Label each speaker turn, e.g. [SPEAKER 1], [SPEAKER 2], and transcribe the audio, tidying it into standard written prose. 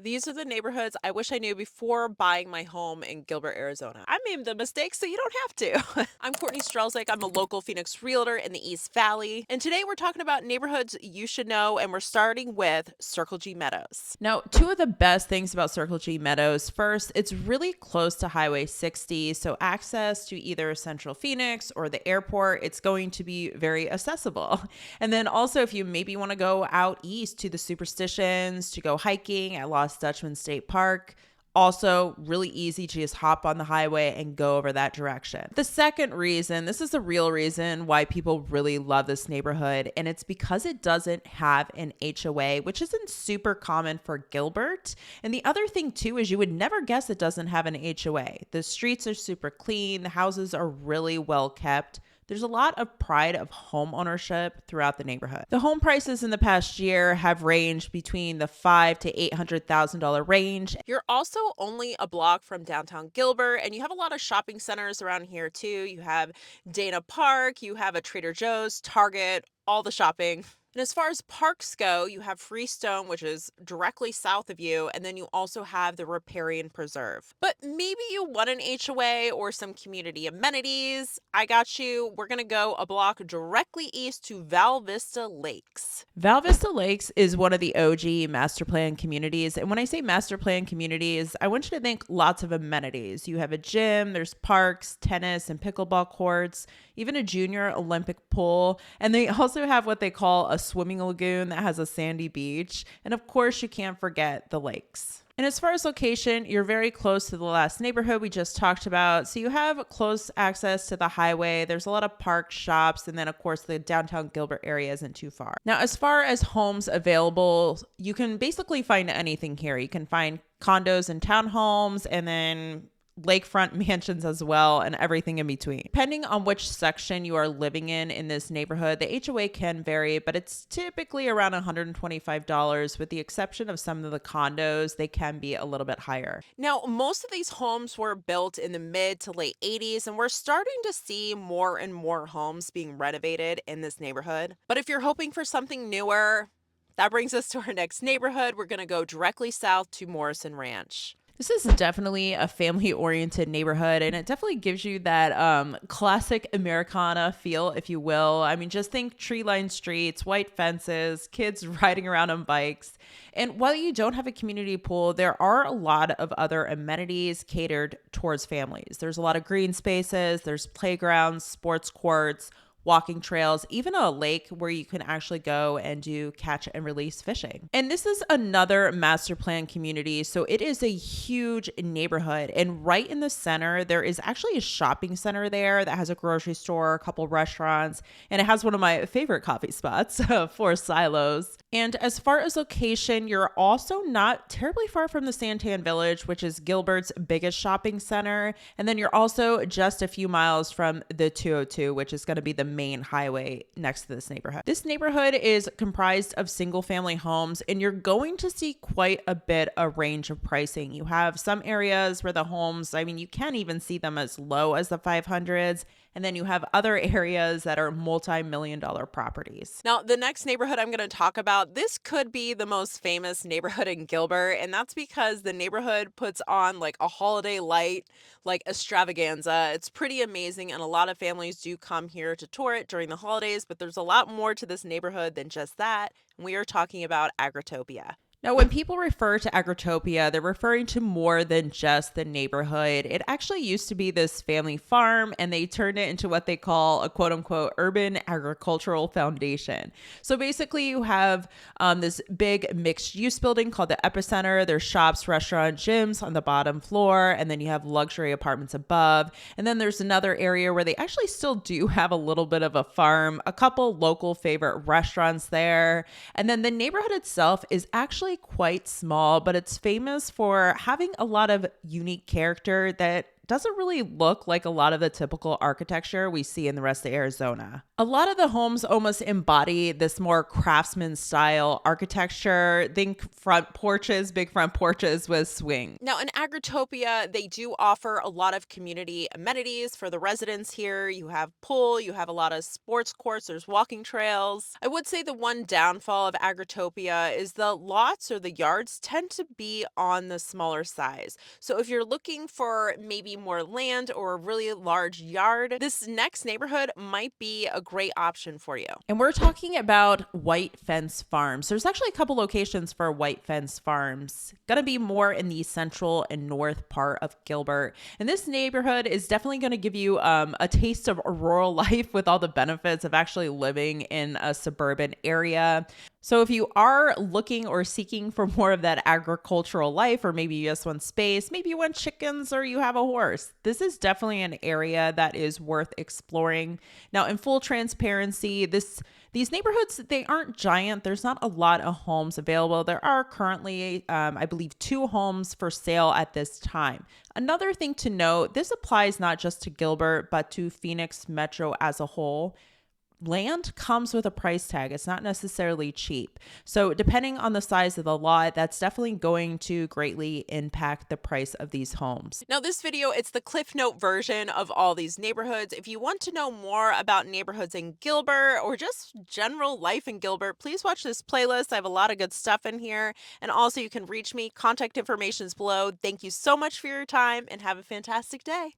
[SPEAKER 1] These are the neighborhoods I wish I knew before buying my home in Gilbert, Arizona. I made the mistake so you don't have to. I'm Courtney Strzelczyk. I'm a local Phoenix realtor in the East Valley. And today we're talking about neighborhoods you should know, and we're starting with Circle G Meadows.
[SPEAKER 2] Now, two of the best things about Circle G Meadows. First, it's really close to Highway 60, so access to either Central Phoenix or the airport, it's going to be very accessible. And then also, if you maybe want to go out east to the Superstitions, to go hiking at Lost Dutchman State Park, also really easy to just hop on the highway and go over that direction. The second reason, this is the real reason why people really love this neighborhood, and it's because it doesn't have an HOA, which isn't super common for Gilbert. And the other thing too is you would never guess it doesn't have an HOA. The streets are super clean, the houses are really well kept. There's a lot of pride of home ownership throughout the neighborhood. The home prices in the past year have ranged between the $500,000 to $800,000 range.
[SPEAKER 1] You're also only a block from downtown Gilbert, and you have a lot of shopping centers around here too. You have Dana Park, you have a Trader Joe's, Target, all the shopping. And as far as parks go, you have Freestone, which is directly south of you, and then you also have the Riparian Preserve. But maybe you want an HOA or some community amenities. I got you. We're going to go a block directly east to Val Vista Lakes.
[SPEAKER 2] Val Vista Lakes is one of the OG master plan communities. And when I say master plan communities, I want you to think lots of amenities. You have a gym, there's parks, tennis and pickleball courts, even a junior Olympic pool. And they also have what they call a swimming lagoon that has a sandy beach. And of course, you can't forget the lakes. And as far as location, you're very close to the last neighborhood we just talked about. So you have close access to the highway. There's a lot of parks, shops, and then of course the downtown Gilbert area isn't too far. Now, as far as homes available, you can basically find anything here. You can find condos and townhomes, and then lakefront mansions as well, and everything in between. Depending on which section you are living in this neighborhood, the HOA can vary, but it's typically around $125 with the exception of some of the condos. They can be a little bit higher.
[SPEAKER 1] Now, most of these homes were built in the mid to late 80s, and we're starting to see more and more homes being renovated in this neighborhood. But if you're hoping for something newer, that brings us to our next neighborhood. We're going to go directly south to Morrison Ranch.
[SPEAKER 2] This is definitely a family-oriented neighborhood, and it definitely gives you that classic Americana feel, if you will. I mean, just think tree-lined streets, white fences, kids riding around on bikes. And while you don't have a community pool, there are a lot of other amenities catered towards families. There's a lot of green spaces, there's playgrounds, sports courts, walking trails, even a lake where you can actually go and do catch and release fishing. And this is another master plan community. So it is a huge neighborhood. And right in the center, there is actually a shopping center there that has a grocery store, a couple restaurants, and it has one of my favorite coffee spots, Four Silos. And as far as location, you're also not terribly far from the Santan Village, which is Gilbert's biggest shopping center. And then you're also just a few miles from the 202, which is going to be the main highway next to this neighborhood. This neighborhood is comprised of single family homes, and you're going to see quite a bit of range of pricing. You have some areas where the homes, I mean, you can't even see them as low as the 500s. And then you have other areas that are multi-million-dollar properties.
[SPEAKER 1] Now, the next neighborhood I'm going to talk about, this could be the most famous neighborhood in Gilbert, and that's because the neighborhood puts on like a holiday light, like extravaganza. It's pretty amazing, and a lot of families do come here to tour it during the holidays, but there's a lot more to this neighborhood than just that. And we are talking about Agritopia.
[SPEAKER 2] Now, when people refer to Agritopia, they're referring to more than just the neighborhood. It actually used to be this family farm, and they turned it into what they call a quote unquote urban agricultural foundation. So basically, you have this big mixed use building called the Epicenter. There's shops, restaurants, gyms on the bottom floor, and then you have luxury apartments above. And then there's another area where they actually still do have a little bit of a farm, a couple local favorite restaurants there. And then the neighborhood itself is actually quite small, but it's famous for having a lot of unique character that doesn't really look like a lot of the typical architecture we see in the rest of Arizona. A lot of the homes almost embody this more craftsman style architecture. Think front porches, big front porches with swing.
[SPEAKER 1] Now, in Agritopia, they do offer a lot of community amenities for the residents here. You have pool, you have a lot of sports courts, there's walking trails. I would say the one downfall of Agritopia is the lots or the yards tend to be on the smaller size. So if you're looking for maybe more land or a really large yard, this next neighborhood might be a great option for you.
[SPEAKER 2] And we're talking about White Fence Farms. There's actually a couple locations for White Fence Farms. Gonna be more in the central and north part of Gilbert. And this neighborhood is definitely gonna give you a taste of rural life with all the benefits of actually living in a suburban area. So if you are looking or seeking for more of that agricultural life, or maybe you just want space, maybe you want chickens or you have a horse, this is definitely an area that is worth exploring. Now, in full transparency, these neighborhoods, they aren't giant. There's not a lot of homes available. There are currently, I believe, 2 homes for sale at this time. Another thing to note, this applies not just to Gilbert, but to Phoenix Metro as a whole. Land comes with a price tag. It's not necessarily cheap. So depending on the size of the lot, that's definitely going to greatly impact the price of these homes.
[SPEAKER 1] Now, this video, it's the Cliff Note version of all these neighborhoods. If you want to know more about neighborhoods in Gilbert or just general life in Gilbert, please watch this playlist. I have a lot of good stuff in here. And also, you can reach me. Contact information is below. Thank you so much for your time and have a fantastic day.